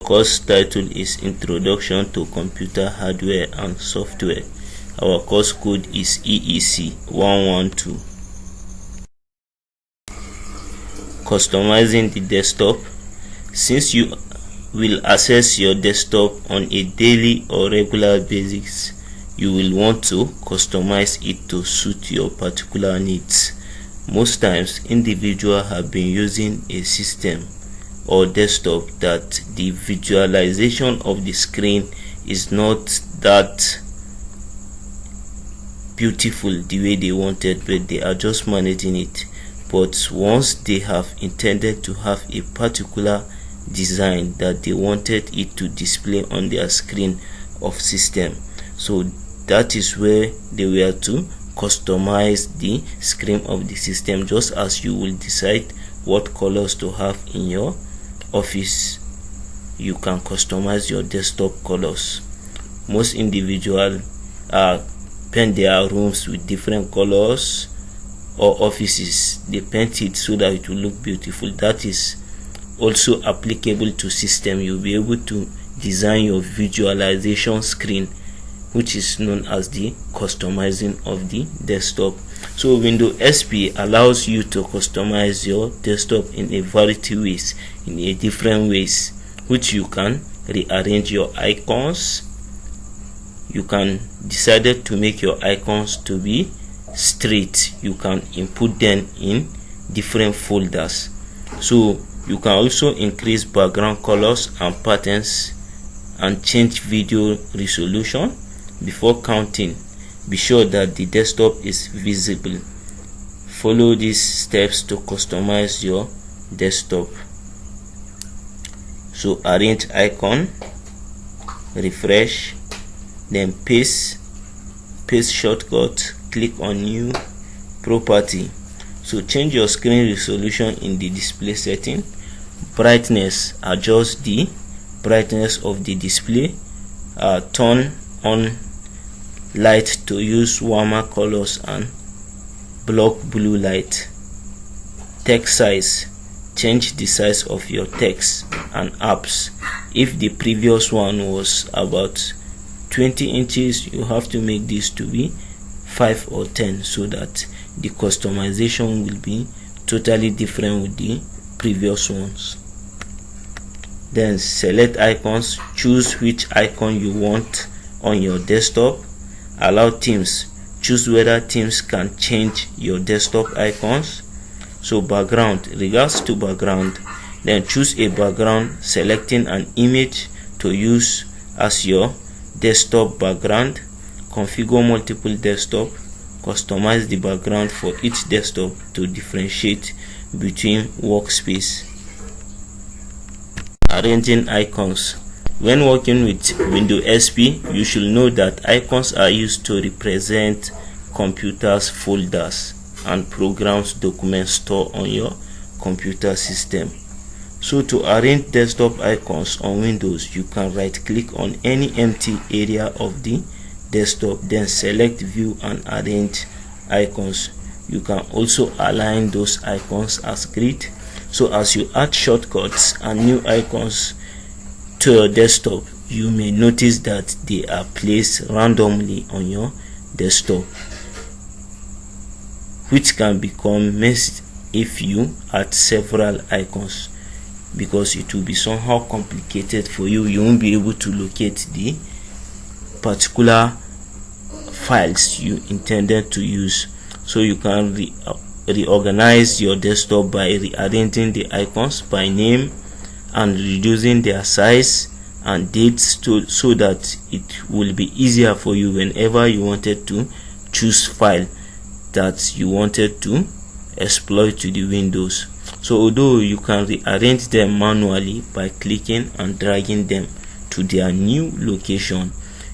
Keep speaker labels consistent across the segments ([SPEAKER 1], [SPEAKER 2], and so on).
[SPEAKER 1] course title is Introduction to Computer Hardware and Software. Our course code is EEC 112. Customizing the desktop. Since you will access your desktop on a daily or regular basis, you will want to customize it to suit your particular needs. Most times, individuals have been using a system or desktop that the visualization of the screen is not that beautiful the way they wanted, but they are just managing it. But once they have intended to have a particular design that they wanted it to display on their screen of system, so that is where they were to customize the screen of the system, just as you will decide what colors to have in your office. You can customize your desktop colors. Most individuals paint their rooms with different colors, or offices they paint it so that it will look beautiful. That is also applicable to system. You'll be able to design your visualization screen, which is known as the customizing of the desktop. So Windows XP allows you to customize your desktop in a variety of ways, in a different ways, which you can rearrange your icons. You can decide to make your icons to be straight. You can input them in different folders. So you can also increase background colors and patterns and change video resolution. Before counting, be sure that the desktop is visible. Follow these steps to customize your desktop. So arrange icon, refresh, then paste shortcut, click on new property. So change your screen resolution in the display setting. Brightness, adjust the brightness of the display. Turn on light to use warmer colors and block blue light. Text size, change the size of your text and apps. If the previous one was about 20 inches, you have to make this to be 5 or 10, so that the customization will be totally different with the previous ones. Then select icons, choose which icon you want on your desktop. Allow themes, choose whether themes can change your desktop icons. So background, regards to background, then choose a background, selecting an image to use as your desktop background. Configure multiple desktop, customize the background for each desktop to differentiate between workspace. Arranging icons. When working with Windows XP, you should know that icons are used to represent computers, folders, and programs documents stored on your computer system. So to arrange desktop icons on Windows, you can right click on any empty area of the desktop, then select view and arrange icons. You can also align those icons as grid. So as you add shortcuts and new icons to your desktop, you may notice that they are placed randomly on your desktop, which can become messy if you add several icons, because it will be somehow complicated for you. You won't be able to locate the particular files you intended to use. So you can reorganize your desktop by rearranging the icons by name and reducing their size and dates so that it will be easier for you whenever you wanted to choose file that you wanted to exploit to the Windows. So although you can rearrange them manually by clicking and dragging them to their new location,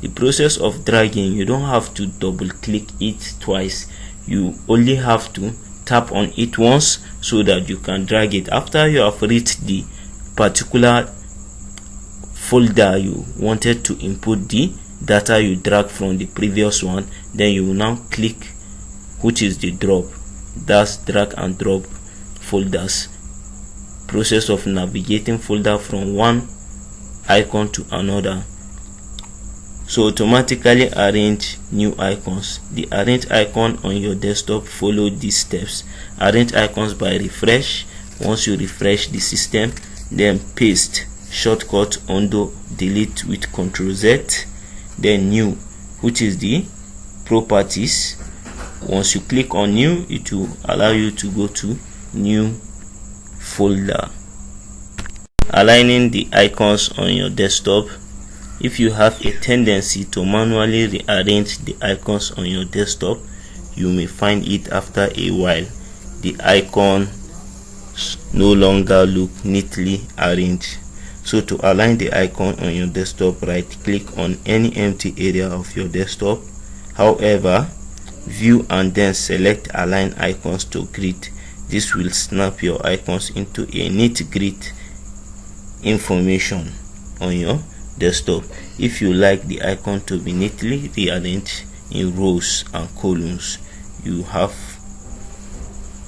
[SPEAKER 1] the process of dragging, you don't have to double click it twice. You only have to tap on it once so that you can drag it. After you have reached the particular folder you wanted to input the data you drag from the previous one, then you will now click, which is the drop. That's drag and drop folders. Process of navigating folder from one icon to another. So automatically arrange new icons. The arrange icon on your desktop follow these steps. Arrange icons by refresh. Once you refresh the system, then paste, shortcut, undo, delete with Ctrl Z, then new, which is the properties. Once you click on new, it will allow you to go to new folder. Aligning the icons on your desktop. If you have a tendency to manually rearrange the icons on your desktop, you may find it after a while the icons no longer look neatly arranged. So to align the icon on your desktop, right click on any empty area of your desktop. However, view and then select align icons to grid. This will snap your icons into a neat grid information on your desktop. If you like the icon to be neatly rearranged in rows and columns, you have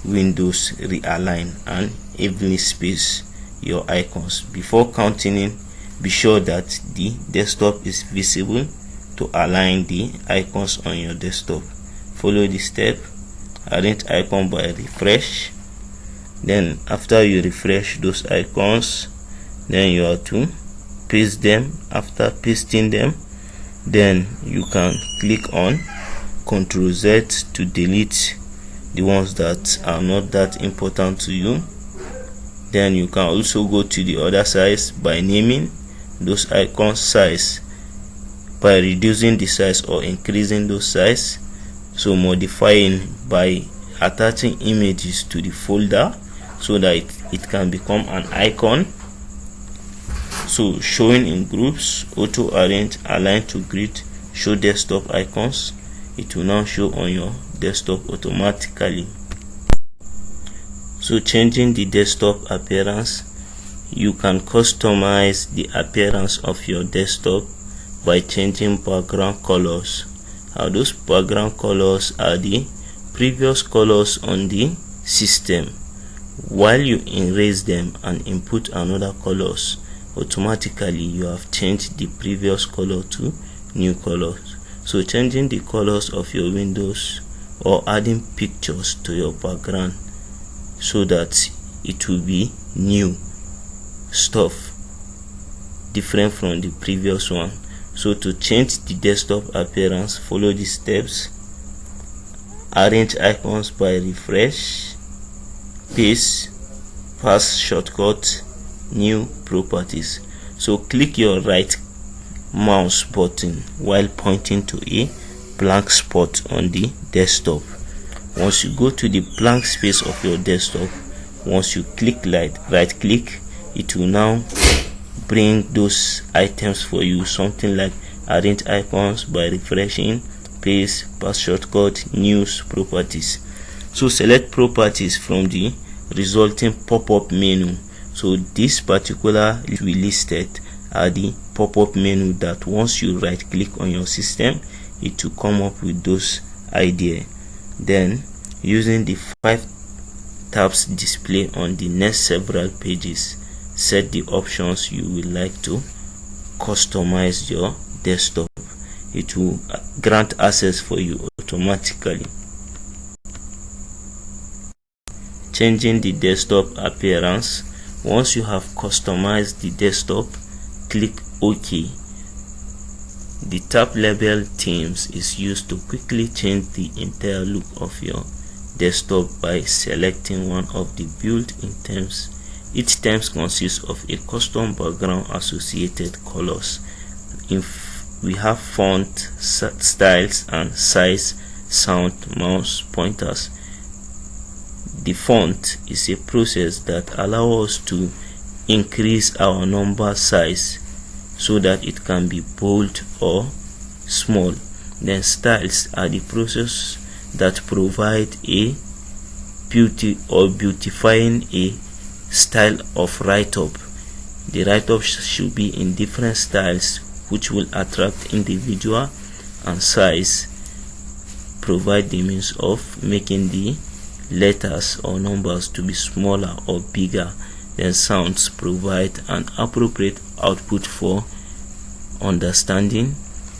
[SPEAKER 1] Windows realign and evenly space your icons. Before continuing, be sure that the desktop is visible to align the icons on your desktop. Follow the step. Arrange icon by refresh. Then after you refresh those icons, then you have to paste them. After pasting them, then you can click on Ctrl Z to delete the ones that are not that important to you. Then you can also go to the other side by naming those icons size by reducing the size or increasing those size. So modifying by attaching images to the folder so that it can become an icon. So showing in groups, auto arrange, align to grid, show desktop icons. It will now show on your desktop automatically. So changing the desktop appearance, you can customize the appearance of your desktop by changing background colors. How those background colors are the previous colors on the system. While you erase them and input another colors, automatically you have changed the previous color to new colors. So changing the colors of your windows or adding pictures to your background so that it will be new stuff, different from the previous one. So to change the desktop appearance, follow the steps. Arrange icons by refresh, paste, pass shortcut, new properties. So click your right mouse button while pointing to a blank spot on the desktop. Once you go to the blank space of your desktop, once you click right click, it will now bring those items for you, something like arrange icons by refreshing, paste, pass shortcut, news, properties. So select properties from the resulting pop-up menu. So this particular we listed are the pop-up menu that once you right click on your system, it will come up with those ideas. Then using the 5 tabs display on the next several pages, set the options you would like to customize your desktop. It will grant access for you automatically. Changing the desktop appearance. Once you have customized the desktop, click OK. The tab label themes is used to quickly change the entire look of your desktop by selecting one of the built-in themes. Each theme consists of a custom background associated colors. We have font, styles and size, sound, mouse pointers. The font is a process that allows us to increase our number size so that it can be bold or small. Then styles are the process that provide a beauty or beautifying a style of write-up. The write-up should be in different styles which will attract individual, and size provide the means of making the letters or numbers to be smaller or bigger Then sounds provide an appropriate output for understanding.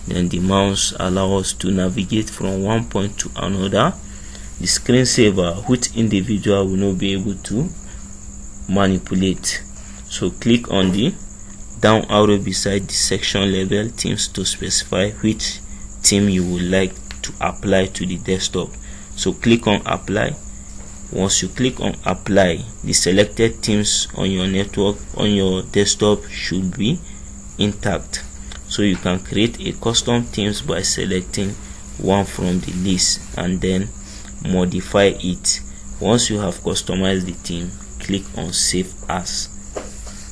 [SPEAKER 1] Then the mouse allows us to navigate from one point to another. The screensaver, which individual will not be able to manipulate. So click on the down arrow beside the section label themes to specify which theme you would like to apply to the desktop. So click on apply. Once you click on apply, the selected themes on your network on your desktop should be intact. So you can create a custom themes by selecting one from the list and then modify it. Once you have customized the theme, click on save as.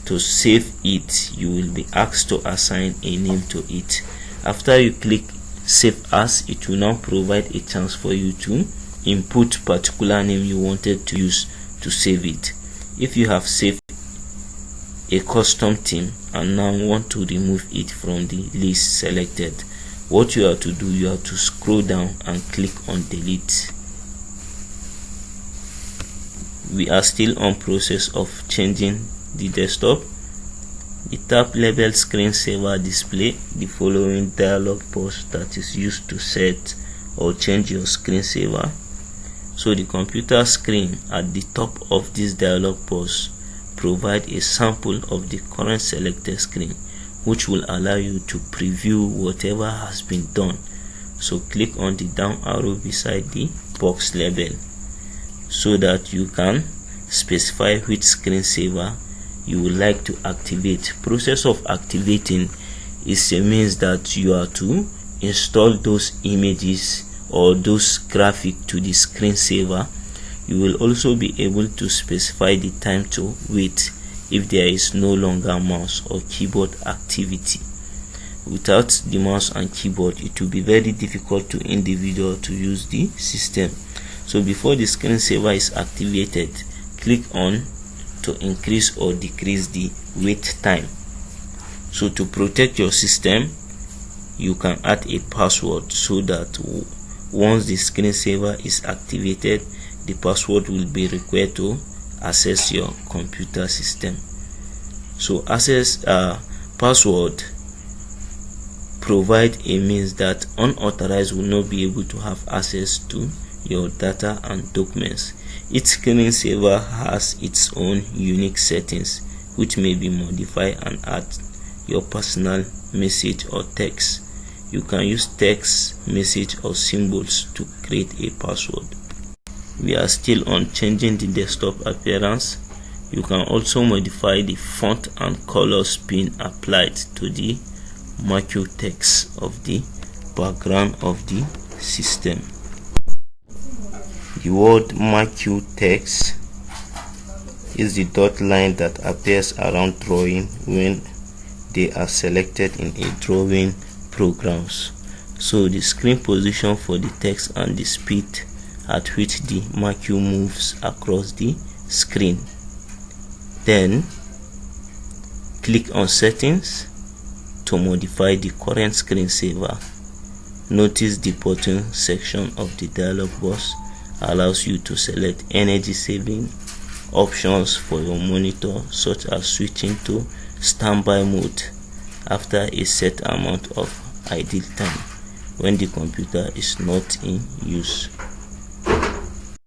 [SPEAKER 1] To save it, you will be asked to assign a name to it. After you click save as, it will now provide a chance for you to input particular name you wanted to use to save it. If you have saved a custom theme and now want to remove it from the list selected, what you have to do, you have to scroll down and click on delete. We are still on process of changing the desktop. The tab label screensaver display the following dialog box that is used to set or change your screensaver. So the computer screen at the top of this dialog box provide a sample of the current selected screen, which will allow you to preview whatever has been done. So click on the down arrow beside the box label so that you can specify which screensaver you would like to activate. Process of activating is a means that you are to install those images or those graphics to the screensaver. You will also be able to specify the time to wait if there is no longer mouse or keyboard activity. Without the mouse and keyboard, it will be very difficult to individual to use the system. So before the screensaver is activated, click on to increase or decrease the wait time. So to protect your system, you can add a password so that once the screensaver is activated, the password will be required to access your computer system. So access password provide a means that unauthorized will not be able to have access to your data and documents. Each screensaver has its own unique settings which may be modified and add your personal message or text. You can use text, message or symbols to create a password. We are still on changing the desktop appearance. You can also modify the font and colors being applied to the marquee text of the background of the system. The word marquee text is the dot line that appears around drawing when they are selected in a drawing programs. So the screen position for the text and the speed at which the marquee moves across the screen. Then click on settings to modify the current screensaver. Notice the button section of the dialog box allows you to select energy saving options for your monitor, such as switching to standby mode after a set amount of idle time when the computer is not in use.